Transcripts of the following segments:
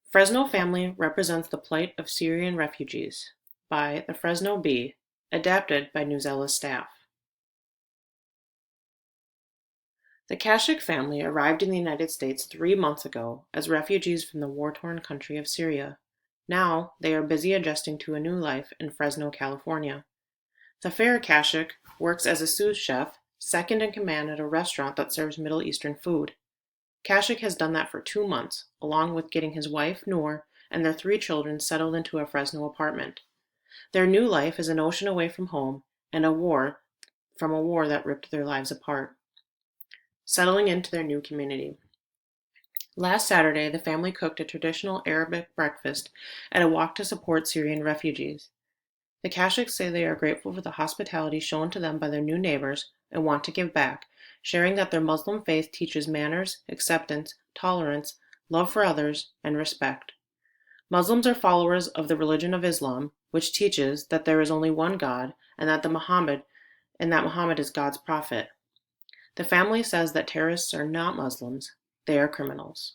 Fresno family represents the plight of Syrian refugees by the Fresno Bee, adapted by Newsela staff. The Kashik family arrived in the United States 3 months ago as refugees from the war-torn country of Syria. Now they are busy adjusting to a new life in Fresno, California. The fair Kashik works as a sous chef, second in command at a restaurant that serves Middle Eastern food. Kashik has done that for 2 months, along with getting his wife, Noor, and their 3 children settled into a Fresno apartment. Their new life is an ocean away from home and a war that ripped their lives apart. Settling into their new community. Last Saturday, the family cooked a traditional Arabic breakfast at a walk to support Syrian refugees. The Kashiks say they are grateful for the hospitality shown to them by their new neighbors and want to give back, sharing that their Muslim faith teaches manners, acceptance, tolerance, love for others, and respect. Muslims are followers of the religion of Islam, which teaches that there is only one God and that Muhammad is God's prophet. The family says that terrorists are not Muslims, they are criminals.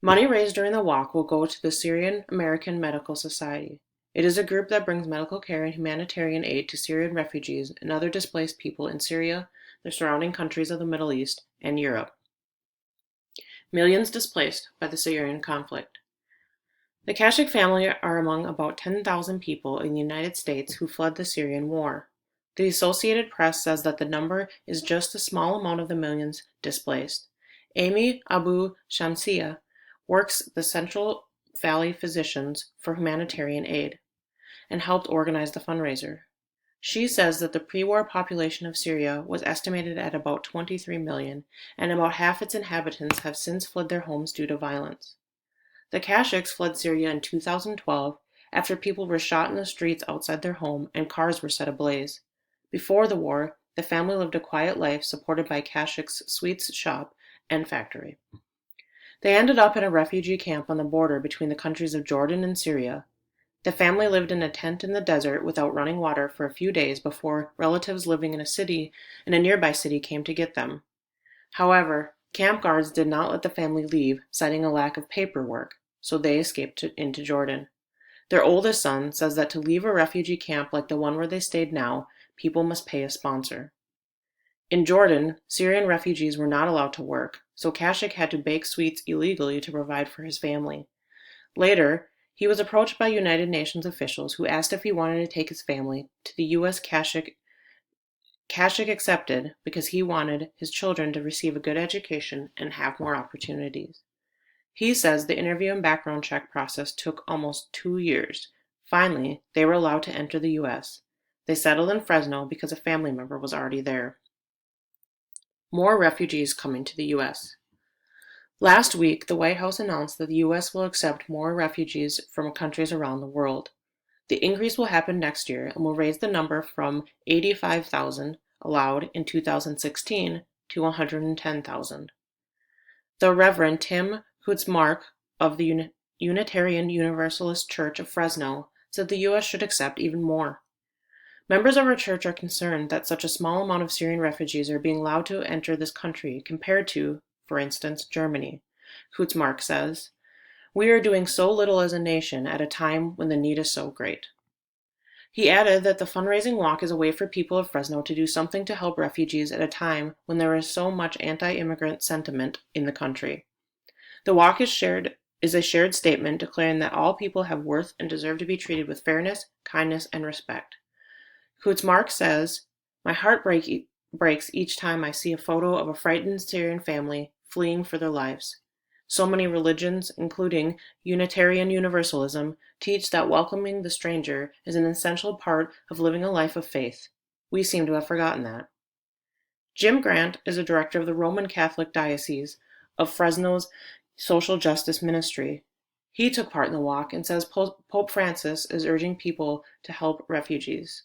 Money raised during the walk will go to the Syrian American Medical Society. It is a group that brings medical care and humanitarian aid to Syrian refugees and other displaced people in Syria, the surrounding countries of the Middle East, and Europe. Millions displaced by the Syrian conflict. The Kashik family are among about 10,000 people in the United States who fled the Syrian war. The Associated Press says that the number is just a small amount of the millions displaced. Amy Abu Shamsia works the Central Valley Physicians for Humanitarian Aid and helped organize the fundraiser. She says that the pre-war population of Syria was estimated at about 23 million, and about half its inhabitants have since fled their homes due to violence. The Kashiks fled Syria in 2012 after people were shot in the streets outside their home and cars were set ablaze. Before the war, the family lived a quiet life supported by Kashik's sweets shop and factory. They ended up in a refugee camp on the border between the countries of Jordan and Syria. The family lived in a tent in the desert without running water for a few days before relatives living in a nearby city came to get them. However, camp guards did not let the family leave, citing a lack of paperwork, so they escaped into Jordan. Their oldest son says that to leave a refugee camp like the one where they stayed now, people must pay a sponsor. In Jordan, Syrian refugees were not allowed to work, so Kashik had to bake sweets illegally to provide for his family. Later, he was approached by United Nations officials who asked if he wanted to take his family to the U.S. Kashik accepted because he wanted his children to receive a good education and have more opportunities. He says the interview and background check process took almost 2 years. Finally, they were allowed to enter the U.S. They settled in Fresno because a family member was already there. More refugees coming to the U.S. Last week, the White House announced that the U.S. will accept more refugees from countries around the world. The increase will happen next year and will raise the number from 85,000 allowed in 2016 to 110,000. The Reverend Tim Hutzmark of the Unitarian Universalist Church of Fresno said the U.S. should accept even more. Members of our church are concerned that such a small amount of Syrian refugees are being allowed to enter this country compared to, for instance, Germany. Hutzmark says, "We are doing so little as a nation at a time when the need is so great." He added that the fundraising walk is a way for people of Fresno to do something to help refugees at a time when there is so much anti-immigrant sentiment in the country. The walk is a shared statement declaring that all people have worth and deserve to be treated with fairness, kindness, and respect. Hutzmark says, "My heart breaks each time I see a photo of a frightened Syrian family fleeing for their lives. So many religions, including Unitarian Universalism, teach that welcoming the stranger is an essential part of living a life of faith. We seem to have forgotten that." Jim Grant is a director of the Roman Catholic Diocese of Fresno's Social Justice Ministry. He took part in the walk and says Pope Francis is urging people to help refugees.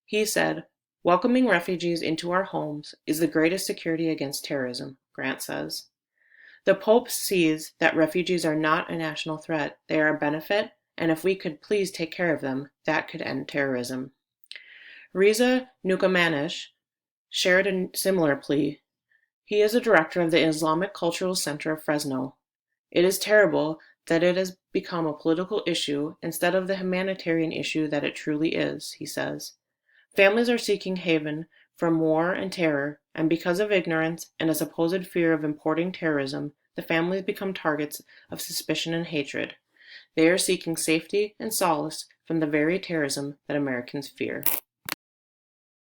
He said, "Welcoming refugees into our homes is the greatest security against terrorism," Grant says. The Pope sees that refugees are not a national threat, they are a benefit, and if we could please take care of them, that could end terrorism. Reza Nukamanesh shared a similar plea. He is a director of the Islamic Cultural Center of Fresno. "It is terrible that it has become a political issue instead of the humanitarian issue that it truly is, he says. Families are seeking haven from war and terror, and because of ignorance and a supposed fear of importing terrorism, the families become targets of suspicion and hatred. They are seeking safety and solace from the very terrorism that Americans fear.